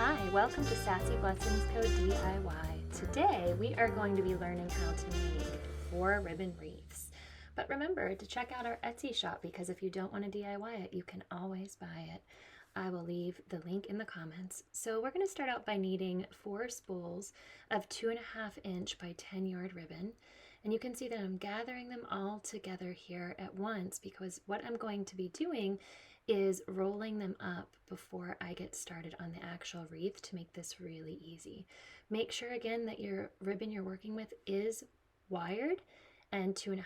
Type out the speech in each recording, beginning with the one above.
Hi, welcome to Sassy Blessings Co. DIY. Today we are going to be learning how to make 4 ribbon wreaths. But remember to check out our Etsy shop because if you don't want to DIY it, you can always buy it. I will leave the link in the comments. So we're going to start out by needing 4 spools of 2.5 inch by 10 yard ribbon. And you can see that I'm gathering them all together here at once because what I'm going to be doing is rolling them up before I get started on the actual wreath to make this really easy. Make sure again that your ribbon you're working with is wired and 2.5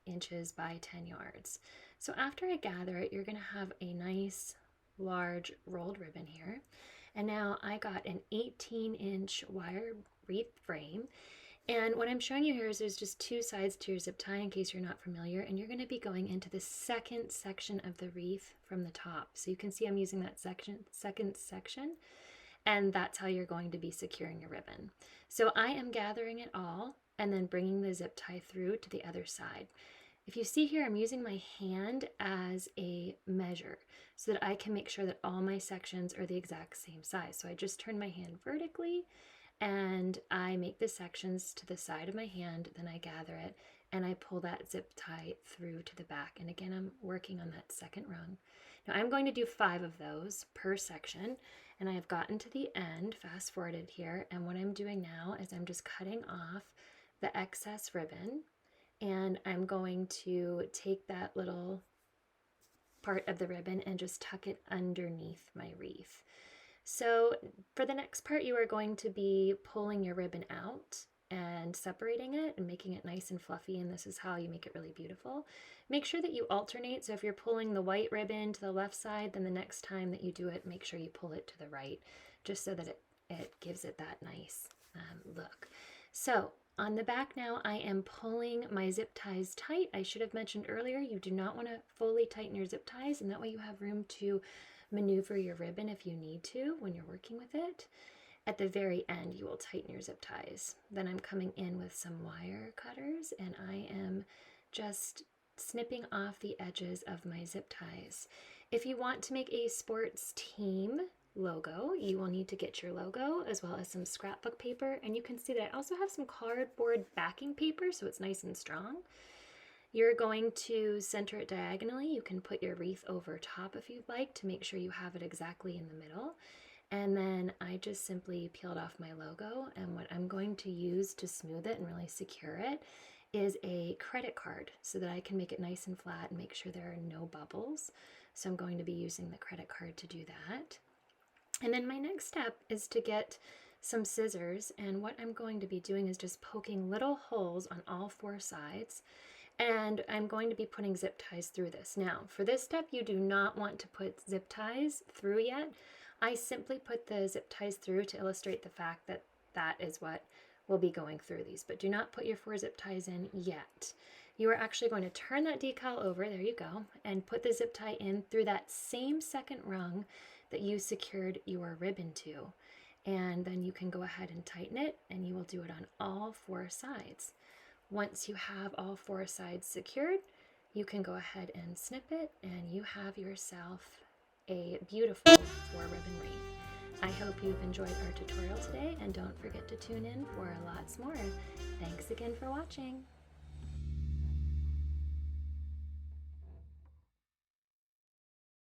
inches by 10 yards. So after I gather it, you're going to have a nice large rolled ribbon here. And now I got an 18-inch wire wreath frame. And what I'm showing you here is there's just 2 sides to your zip tie in case you're not familiar, and you're going to be going into the second section of the wreath from the top. So you can see I'm using that second section, and that's how you're going to be securing your ribbon. So I am gathering it all and then bringing the zip tie through to the other side. If you see here, I'm using my hand as a measure so that I can make sure that all my sections are the exact same size. So I just turn my hand vertically and I make the sections to the side of my hand, then I gather it and I pull that zip tie through to the back. And again, I'm working on that second rung. Now I'm going to do 5 of those per section, and I have gotten to the end, fast forwarded here, and what I'm doing now is I'm just cutting off the excess ribbon, and I'm going to take that little part of the ribbon and just tuck it underneath my wreath. So for the next part, you are going to be pulling your ribbon out and separating it and making it nice and fluffy, and this is how you make it really beautiful. Make sure that you alternate, so if you're pulling the white ribbon to the left side, then the next time that you do it, make sure you pull it to the right, just so that it gives it that nice look. So on the back now, I am pulling my zip ties tight. I should have mentioned earlier, you do not want to fully tighten your zip ties, and that way you have room to maneuver your ribbon if you need to when you're working with it. At the very end, you will tighten your zip ties. Then I'm coming in with some wire cutters and I am just snipping off the edges of my zip ties. If you want to make a sports team logo, you will need to get your logo as well as some scrapbook paper, and you can see that I also have some cardboard backing paper so it's nice and strong. You're going to center it diagonally. You can put your wreath over top if you'd like to make sure you have it exactly in the middle. And then I just simply peeled off my logo, and what I'm going to use to smooth it and really secure it is a credit card so that I can make it nice and flat and make sure there are no bubbles. So I'm going to be using the credit card to do that. And then my next step is to get some scissors, and what I'm going to be doing is just poking little holes on all 4 sides. And I'm going to be putting zip ties through this. Now, for this step, you do not want to put zip ties through yet. I simply put the zip ties through to illustrate the fact that that is what will be going through these, but do not put your 4 zip ties in yet. You are actually going to turn that decal over, there you go, and put the zip tie in through that same second rung that you secured your ribbon to. And then you can go ahead and tighten it, and you will do it on all 4 sides. Once you have all 4 sides secured, you can go ahead and snip it, and you have yourself a beautiful 4 ribbon wreath. I hope you've enjoyed our tutorial today, and don't forget to tune in for lots more. Thanks again for watching.